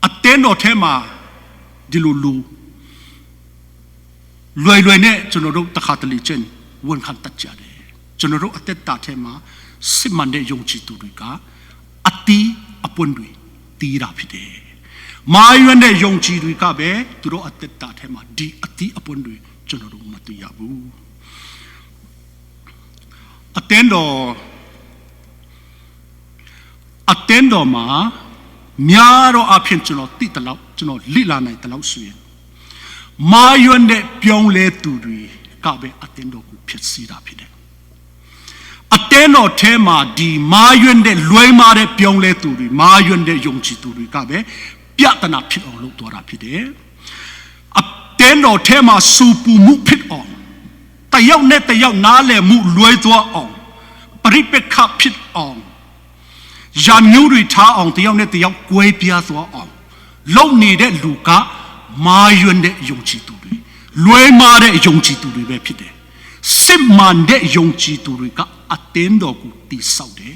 အတင်းတော်ထဲမှာဒီလိုလွယ်နဲ့ကျွန်တော်တို့တခါတလေချင်းဝန်ခံတတ်ကြတယ်ကျွန်တော်တို့အသက်တာထဲမှာစစ်မှန်တဲ့ယုံကြည်သူတွေကအတီးအပွန်းတွေတီးတာဖြစ်တယ်မာယွန်းတဲ့ယုံကြည်တွေကပဲသူတို့အသက်တာထဲမှာဒီအတီးအပွန်းတွေကျွန်တော်တို့မသိရဘူးအတင်းတော်မှာများတော့အဖြစ်ကျွန်တော်သိတယ်လို့ကျွန်တော်လိလာနိုင်တယ်လို့ဆိုရင်မာယွန်းတဲ့ပြောင်းလဲသူတွေကပဲအတင်းတော်ကိုဖြစ်စီတာဖြစ်တယ်အတင်းတော်ထဲမှာဒီမာယွန်းတဲ့လွဲမားတဲ့ပြောင်းလဲသူတွေမာယွန်းတဲ့ယုံကြည်သူတွေကပဲပြဿနာဖြစ်အောင်လုပ်သွားတာဖြစ်တယ်အတင်းတော်ထဲမှာစူပူမှုဖြစ်အောင်တယောက်နဲ့တယောက်နားလည်မှုလွဲသွားအောင်ပရိပက္ခဖြစ်အောင်ရံမျိုးတွေထားအောင်တယောက်နဲ့တယောက်ကွဲပြားသွားအောင်လုံနေတဲ့လူကမာယွန်းတဲ့ယုံကြည်သူတွေလွဲမားတဲ့ယုံကြည်သူတွေပဲဖြစ်တယ်စစ်မှန်တဲ့ယုံကြည်သူတွေကအတင်းတော်ကိုတည်ဆောက်တယ်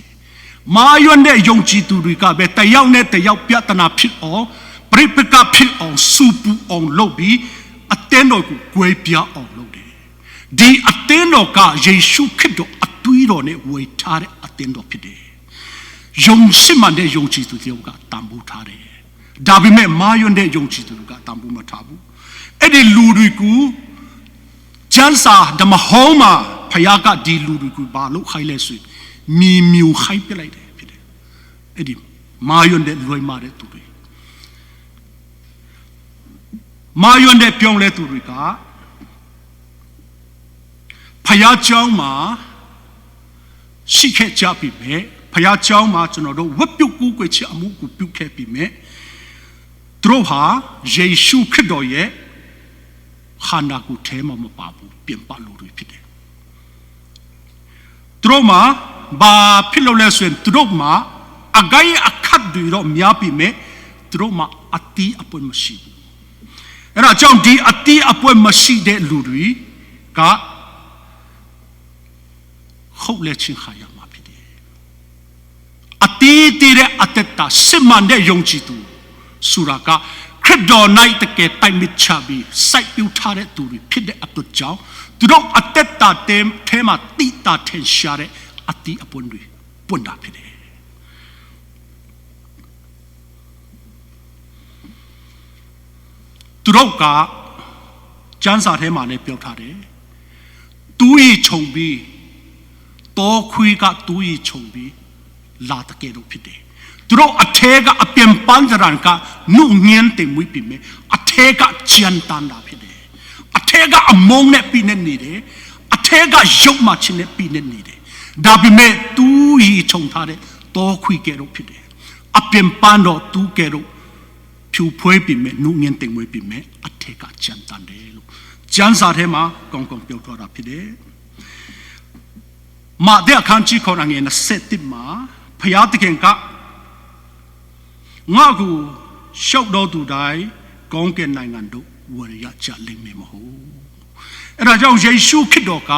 မာယွန်းတဲ့ယုံကြည်သူတွေကပဲတယောက်နဲ့တယောက်ပြဿနာဖြစ်အောင်ပရိပက္ခဖြစ်အောင်စူပူအောင်လုပ်ပြီးအတင်းတော်ကိုကွဲပြားအောင်လုပ်တယ်ဒီအတင်းတော်ကယေရှုခရစ်တော်အသွေးတော်နဲ့ဝေထားတဲ့အ တင်းတော်ဖြစ်တယ်ယုံစစ်မှန်တဲ့ယုံကြည်သူတယောက်ကတန်ဖိုးထားတယ်ဒါပေမဲ့မာယွန်းတဲ့ယုံကြည်သူကတန်ဖိုးမထားဘူးအဲ့ဒီလူတွေကိုကျမ်းစာဓမ္မဟောင်းမှာဖခင်ကဒီလူတွေကိုဘာလို့ခိုင်းလဲဆိုမြင်မြူခိုင်းပြလိုက်တယ်ဖြစ်တယ်အဲ့ဒီမာယွန်းတဲ့လွိမာတဲ့သူတွေမာယွန်းတဲ့ပြောင်းလဲသူတွေကဖခင်เจ้าမှာရှိခဲ့ကြပြီပဲဖခင်เจ้าမှာကျွန်တော်တို့ဝတ်ပြုတ်ကူးကွယ်ချက်အမှုကိုပြုခဲ့ပြီမဲ့သူတို့ဟာယေရှုခရစ်တော်ရဲ့ခန္ဓာကိုယ်ထဲမှာမပါဘူးပြင်ပလူတွေဖြစ်တယ်သူတို့မှာဘာဖြစ်လို့လဲဆိုရင်သူတို့မှာအဂိုင်းအခတ်တွေတော့များပြီမဲ့သူတို့မှာအတီးအပွင့်မရှိဘူးအဲ့ဒါကြောင့်ဒီအတီးအပွင့်မရှိတဲ့လူတွေကဟုတ်လဲချင်းခါရမှာဖြစ်တယ်အတီးတည်းတဲ့အတ္တစစ်မှန်တဲ့ယုံကြည်သူဆိုတာကခရစ်တော်၌တကယ်တိုင်မချပြီးစိုက်ပြူထားတဲ့သူတွေဖြစ်တဲ့အတူကြောင့်သူတို့အတ္တတဲထဲမှာတိတာထင်ရှားတဲ့အတီးအပွင့်တွေပွင့်တာဖြစ်တယ်သူတို့ကကျမ်းစာထဲမှာလည်းပြောထားတယ်သူဤခြုံပြီးတောခွေးကသူဤခြုံပြီးလာတကယ်လို့ဖြစ်တယ်သူတို့အထဲကအပြင်ပန်းကြံကနှုတ်ငင်းတင်မွေးပြီမဲ့အထဲကကြံတန်တာဖြစ်တယ်အထဲကအမုန်းနဲ့ပြီးနေတယ်အထဲကရုပ်မှချင်းနဲ့ပြီးနေတယ်ဒါပေမဲ့သူဤခြုံထားတဲ့တောခွေးကဲလို့ဖြစ်တယ်အပြင်ပန်းတော့သူကဲလို့ဖြူဖွေးပြီမဲ့နှုတ်ငင်းတင်မွေးပြီမဲ့အထဲကကြံတန်တယ်လို့ကျမ်းစာထဲမှာကောင်းကောင်းပြောထားတာဖြစ်တယ်မာတဲ့အခန်းကြီးခေါ်ငယ်27မှာဖျားတခင်ကငါကိုရှောက်တော်သူတိုင်းကောင်းကင်နိုင်ငံတို့ဝရရကြလိမ့်မယ်မဟုတ်အဲ့ဒါကြောင့်ယေရှုခရစ်တော်က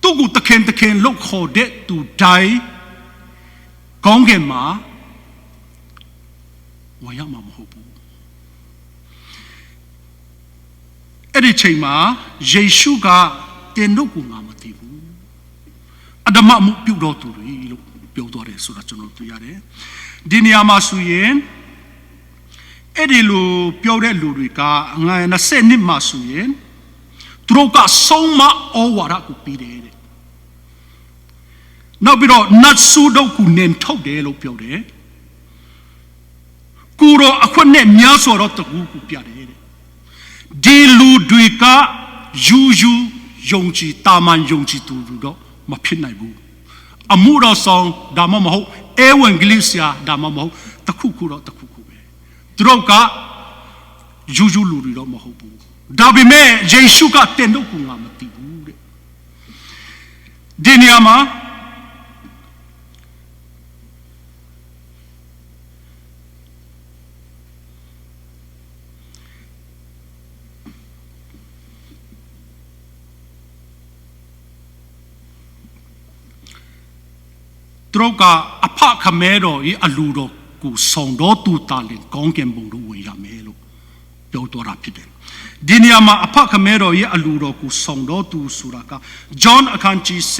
သူ့ကိုတခင်လို့ခေါ်တဲ့သူတိုင်းကောင်းကင်မှာဝရမှာမဟုတ်ဘူးအဲ့ဒီချိန်မှာယေရှုကတင်တို့ကိုငါမသိဘူးအဒမမှုပြုတော်သူတွေလို့ပြောသွားတယ်ဆိုတာကျွန်တော်သိရတယ်ဒီနေရာမှာဆိုရင်အဲ့ဒီလိုပြောတဲ့လူတွေကငါ20နှစ်မှဆိုရင်သူတို့ကဆုံးမဩဝါဒကိုပြီးတယ်တဲ့နောက်ပြီးတော့နတ်ဆူတို့ကိုနင်ထုတ်တယ်လို့ပြောတယ်ကိုရောအခွင့်နဲ့များစွာတော့တကူကိုပြတယ်တဲ့ဒီလူတွေကယူယုံကြည်တာမန်ယုံကြည်သူတို့တော့မဖြစ်နိုင်ဘူးအမှုတော်ဆောင်ဒါမှမဟုတ်ဧဝံဂေလိဆရာဒါမှမဟုတ်တခုခုတော့တခုခုပဲသူတို့ကယူလူတွေတော့မဟုတ်ဘူးဒါပေမဲ့ယေရှုကတင်တို့ကငါမသိဘူးတဲ့ဒီနေရာမှာသူတို့ကအဖခမဲတော်ဤအလူတော်ကိုဆောင်တော်သူတာလင်ကောင်းကင်ဘုံတို့ဝင်ရမယ်လို့ပြောတော်တာဖြစ်တယ်ဒီနေရာမှာအဖခမဲတော်ဤအလူတော်ကိုဆောင်တော်သူဆိုတာကဂျွန်အခန်းကြီး6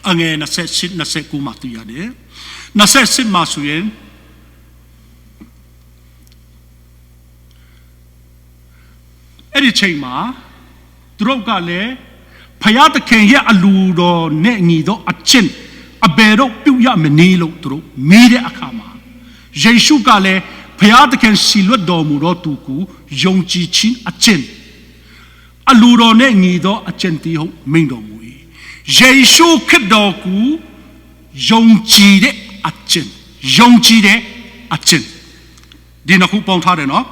အငယ်29မှာတွေ့ရတယ်28မှာဆိုရင်အဲ့ဒီချိန်မှာသူတို့ကလည်းဖယားတခင်ရဲ့အလူတော်နဲ့ညီတော့အချင်းအဘယ်တော့ပြုတ်ရမနေလို့သူတို့မေးတဲ့အခါမှာယေရှုကလည်းဖယားတခင်စီလွတ်တော်မူတော့သူကိုယုံကြည်ခြင်းအချင်းအလူတော်နဲ့ညီတော့အချင်းတီဟုတ်မိန်တော်မူ၏ယေရှုခရစ်တော်ကိုယုံကြည်တဲ့အချင်းဒီနှစ်ခုပေါင်းထားတယ်နော်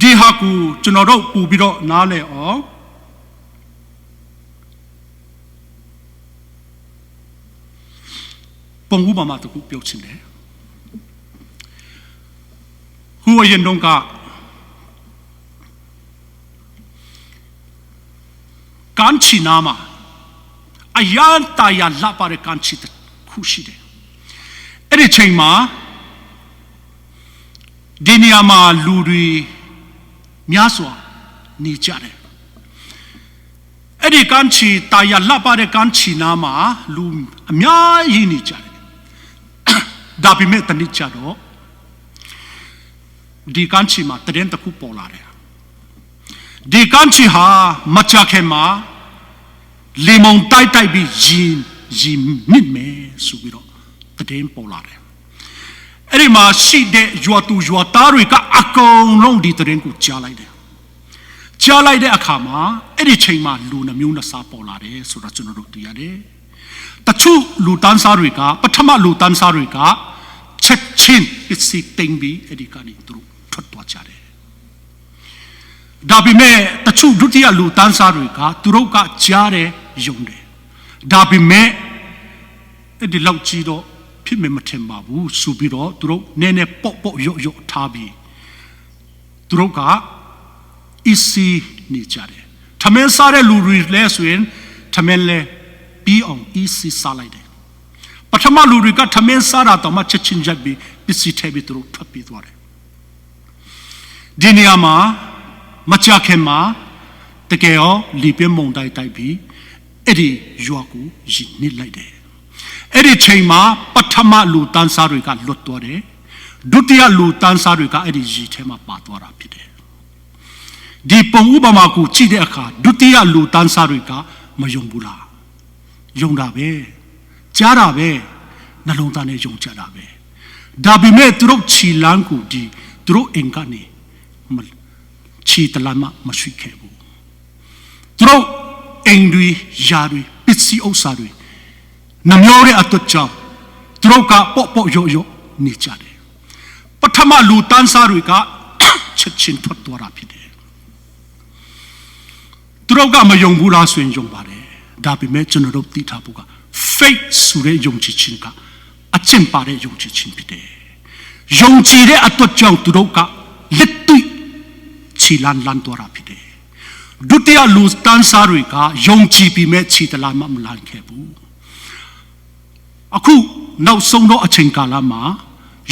ဒီဟာကိုကျွန်တော်တို့ပူပြီးတော့နားလဲအောင်ပုံဥပမာတစ်ခုပြောချင်တယ်ဟိုအရင်တုန်းကကန်ချီနာမှာအယံတရလာပါတဲ့ကန်ချီတစ်ခုရှိတယ်အဲ့ဒီချိန်မှာဒီနေရာမှာလူတွေများစွာနေကြတယ် အဲ့ဒီကမ်းခြေတာယာလှပတဲ့ကမ်းခြေနားမှာလူအများကြီးနေကြတယ်ဒါပေမဲ့တနည်းကြတော့ဒီကမ်းခြေမှာတရင်တစ်ခုပေါ်လာတယ်ဒီကမ်းခြေဟာမကြခင်မှာလေမုန်တိုက်ပြီးရင်မြင့်မယ်ဆိုပြီးတော့တရင်ပေါ်လာတယ်အဲ့ဒီမှာရှိတဲ့ရွာသူရွာသားတွေကအကုန်လုံးဒီတရင်ကိုကြားလိုက်တယ်ကြားလိုက်တဲ့အခါမှာအဲ့ဒီချိန်မှာလူနှမျိုးနှစ်စားပေါ်လာတယ်ဆိုတော့ကျွန်တော်တို့သိရတယ်တချို့လူတန်းစားတွေကပထမလူတန်းစားတွေကချက်ချင်းပစ္စည်းတင်ပြီးအဲ့ဒီကနေသူတို့ထွက်သွားကြတယ်ဒါပေမဲ့တချို့ဒုတိယလူတန်းစားတွေကသူတို့ကကြားတယ်ယုံတယ်ဒါပေမဲ့အဲ့ဒီလောက်ကြီးတော့ဖြစ်မထင်ပါဘူးဆိုပြီးတော့သူတို့နည်းနည်းပေါ့ရော့ထားပြီးသူတို့ကအီစီနေကြတယ်ထမင်းစားတဲ့လူတွေလဲဆိုရင်ထမင်းလဲပြီးအောင်အီစီစားလိုက်တယ်ပထမလူတွေကထမင်းစားတာတော့မှချက်ချင်းချက်ပြီးပစ္စည်းထည့်ပြီးသူတို့ထွက်ပြေးသွားတယ်ဒီနေရာမှာမကြခင်မှာတကယ်ရောလီပြင်းမုန်တိုက်ပြီးအဲ့ဒီရွာကိုရင်းနစ်လိုက်တယ်အဲ့ဒီချိန်မှာပထမလူတန်းစားတွေကလွတ်သွားတယ်ဒုတိယလူတန်းစားတွေကအဲ့ဒီရီထဲမှာပါသွားတာဖြစ်တယ်ဒီပုံဥပမာကိုကြည့်တဲ့အခါဒုတိယလူတန်းစားတွေကမယုံဘူးလားယုံတာပဲကြားတာပဲနှလုံးသားနဲ့ယုံကြတာပဲဒါပေမဲ့သူတို့ခြီလန်းကိုဒီသူတို့အင်ကနေခြီတလမ်းမရှိခဲ့ဘူးသူတို့အင်တွေယာတွေပစ္စည်းဥစ္စာတွေနှမျောတဲ့အတော့ကြောင့်သူတို့ကပေါ့ရော့နေကြတယ်ပထမလူတန်းစားတွေကချက်ချင်းထွက်သွားတာဖြစ်တယ်သူတို့ကမယုံဘူးလားဆိုရင်ယုံပါတယ်ဒါပေမဲ့ကျွန်တော်တို့သိထားဖို့က faith ဆိုတဲ့ယုံကြည်ခြင်းကအကျင့်ပါတဲ့ယုံကြည်ခြင်းဖြစ်တယ်ယုံကြည်တဲ့အတော့ကြောင့်သူတို့ကလက်တွေ့ခြေလန်းသွားတာဖြစ်တယ်ဒုတိယလူတန်းစားတွေကယုံကြည်ပြီးမဲ့ခြေတလားမလန်းခဲ့ဘူးအခုနောက်ဆုံးတော့အချိန်ကာလမှာ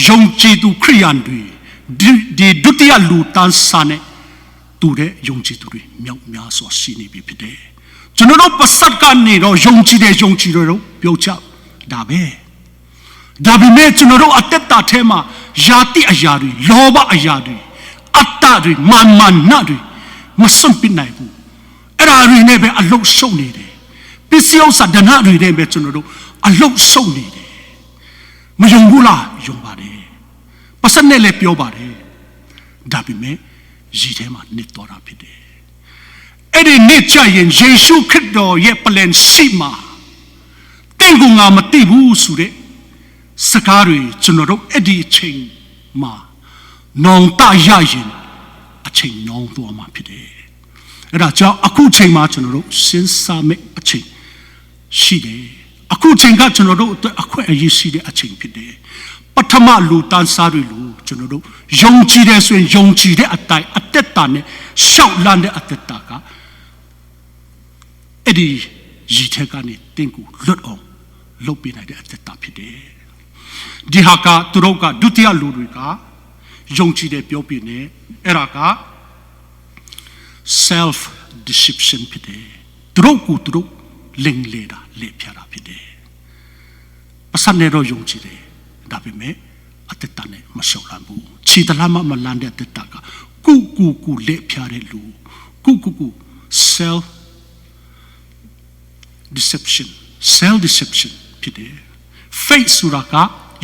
ယုံကြည်သူခရိယန်တွေဒီဒုတိယလူတန်းစားနဲ့တူတဲ့ယုံကြည်သူတွေမြောက်များစွာရှိနေပြီဖြစ်တယ်ကျွန်တော်တို့ပစတ်ကနေတော့ယုံကြည်တော့ပြောချဒါပဲဒါပေမဲ့ကျွန်တော်တို့အသက်တာထဲမှာယာတိအရာတွေလောဘအရာတွေအတ္တတွေမာနတွေမစွန့်ပစ်နိုင်ဘူးအဲ့ဒါတွေနဲ့ပဲအလုတ်ရှုံနေတယ်ပစ္စည်းဥစ္စာဒဏတွေနဲ့ပဲကျွန်တော်တို့အလုတ်ရှုံနေတယ်မယုံဘူးလားယုံပါတယ်ပစတ်နဲ့လည်းပြောပါတယ်ဒါပေမဲ့ရည်ထဲမှာနစ်သွားတာဖြစ်တယ်အဲ့ဒီနစ်ကြရင်ယေရှုခရစ်တော်ရဲ့ပလန်ရှိမှာတင့်ကူငါမသိဘူးဆိုတဲ့စကားတွေကျွန်တော်တို့အဲ့ဒီအချိန်မှာနောင်တရရင်အချိန်နောင်သွားမှာဖြစ်တယ်အဲ့ဒါကြောင့်အခုချိန်မှာကျွန်တော်တို့စဉ်းစားမယ့်အချိန်ရှိတယ်အခုချိန်ကကျွန်တော်တို့အခွင့်အရေးရှိတဲ့အချိန်ဖြစ်တယ်ပထမလူတန်းစားတွေလို့ကျွန်တော်တို့ယုံကြည်တယ်ဆိုရင်ယုံကြည်တဲ့အတိုင်းအသက်တာနဲ့ရှောက်လန်းတဲ့အသက်တာကအဲ့ဒီရည်ထဲကနေတင်းကိုလွတ်အောင်လုပ်ပေးနိုင်တဲ့အသက်တာဖြစ်တယ်ဒီဟာကသူတို့ကဒုတိယလူတွေကယုံကြည်တယ်ပြောပြနေအဲ့ဒါက self deception ဖြစ်တယ်သူတို့ကိုသူတို့လိမ်လေတာလေဖြာတာဖြစ်တယ်ပစံနေတော့ယုံကြည်တယ်ဒါပေမဲ့အသက်တာနဲ့မလျှော့လန်းဘူးခြေတလားမလန်းတဲ့အသက်တာကကုလေဖြာတဲ့လူကု self deception ဖြစ်တယ် faith ဆိုတာက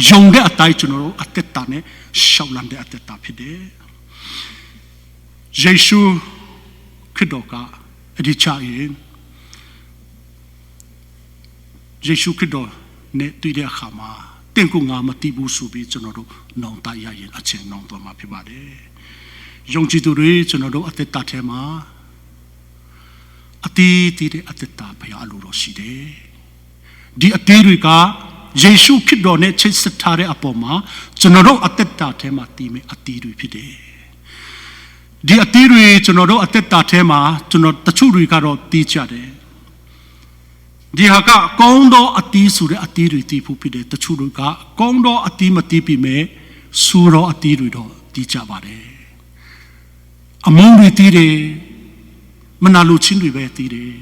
ယုံတဲ့အတိုင်းကျွန်တော်တို့အသက်တာနဲ့ရှောက်လန်းတဲ့အသက်တာဖြစ်တယ်ယေရှုခရစ်တော်ကအဒီချာရင်ယေရှုခရစ်တော်နဲ့တွေ့တဲ့အခါမှာတင့်ကိုငါမသိဘူးဆိုပြီးကျွန်တော်တို့နောင်တရရင်အချင်းနောင်သွားမှာဖြစ်ပါတယ်ယုံကြည်သူတွေကျွန်တော်တို့အသက်တာထဲမှာအတီးတီးတဲ့အသက်တာဘုရားလိုတော်ရှိတယ်ဒီအတီးတွေကယေရှုခရစ်တော်နဲ့ချိတ်ဆက်ထားတဲ့အပေါ်မှာကျွန်တော်တို့အသက်တာထဲမှာတည်မဲ့အတီးတွေဖြစ်တယ်ဒီအတီးတွေကျွန်တော်တို့အသက်တာထဲမှာကျွန်တော်တချို့တွေကတော့တည်ကြတယ်ဒီဟာကကောင်းသောအတီးဆိုတဲ့အတီးတွေတည်ဖို့ဖြစ်တယ်တချို့တွေကကောင်းသောအတီးမတည်ပြီမဲ့ဆူသောအတီးတွေတော့တည်ကြပါတယ်အမုန်းတွေတည်တယ်မနာလိုချင်းတွေပဲတည်တယ်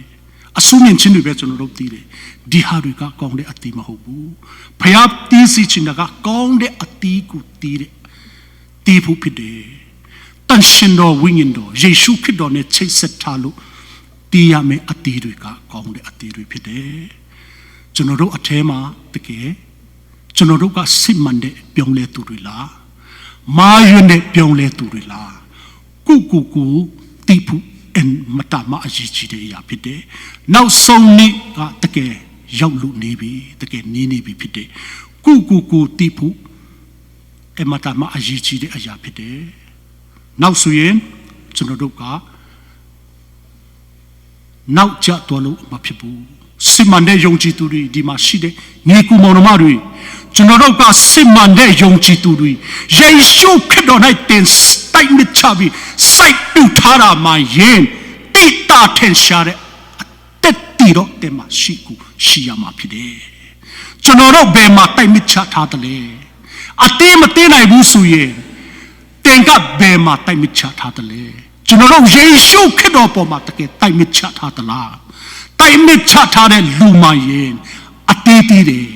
အဆူမြင့်ချင်းတွေပဲကျွန်တော်တို့သိတယ်ဒီဟာတွေကကောင်းတဲ့အတီးမဟုတ်ဘူးဖျားတီးစီချင်တာကကောင်းတဲ့အတီးကိုတီးတဲ့တီးဖို့ဖြစ်တယ်တန်ရှင်တော်ဝိညာဉ်တော်ယေရှုခရစ်တော်နဲ့ချိတ်ဆက်ထားလို့တီးရမယ်အတီးတွေကကောင်းတဲ့အတီးတွေဖြစ်တယ်ကျွန်တော်တို့အထဲမှာတကယ်ကျွန်တော်တို့ကစစ်မှန်တဲ့ပြောင်းလဲသူတွေလားမာရွနဲ့ပြောင်းလဲသူတွေလားကိုတီးဖို့မတမအရေးကြီးတဲ့အရာဖြစ်တယ်နောက်ဆုံးနေ့ကတကယ်ရောက်လို့နေပြီတကယ်နေနေပြီဖြစ်တယ်ကိုတီးဖို့မတမအရေးကြီးတဲ့အရာဖြစ်တယ်နောက်ဆိုရင်ကျွန်တော်တို့ကနောက်ကျတော့လို့မဖြစ်ဘူးစစ်မှန်တဲ့ယုံကြည်သူတွေဒီမှာရှိတဲ့ညီကူမောင်နှမတွေကျွန်တော်တို့ကစစ်မှန်တဲ့ယုံကြည်သူတွေယေရှုခရစ်တော်၌တင်တိုက်မြချပြီးစိုက်တူထားတာမှယင်တိတာထင်ရှားတဲ့အတက်တီတော့တင်မှာရှိရမှာဖြစ်တယ်ကျွန်တော်တို့ဘယ်မှာတိုက်မြချထားတယ်လဲအတင်းမတင်းနိုင်ဘူးဆိုရင်တင်ကဘယ်မှာတိုက်မြချထားတယ်လဲကျွန်တော်တို့ယေရှုခရစ်တော်ပေါ်မှာတကယ်တိုက်မြချထားသလားတိုက်မြချထားတဲ့လူမှယင်အတေးတီးတယ်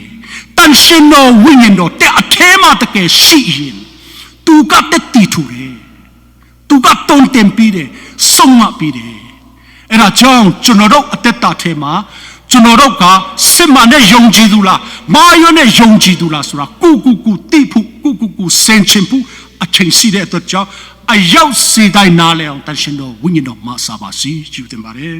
တန်ရှင်တော်ဝိညာဉ်တော်တဲ့အထဲမှာတကယ်ရှိရင်သူကတက်တီထူတယ်သူကတုံးတင်ပြီးတယ်ဆုံးမပြီးတယ်အဲ့ဒါကြောင့်ကျွန်တော်တို့အသက်တာထဲမှာကျွန်တော်တို့ကစစ်မှန်တဲ့ယုံကြည်သူလားမာရွနဲ့ယုံကြည်သူလားဆိုတာကိုတိဖို့ကိုစင်ချင်ဖို့အချိန်ရှိတဲ့အတွက်ကြောင့်အရောက်စီတိုင်းနားလဲအောင်တန်ရှင်တော်ဝိညာဉ်တော်မဆာပါစီယူတင်ပါတယ်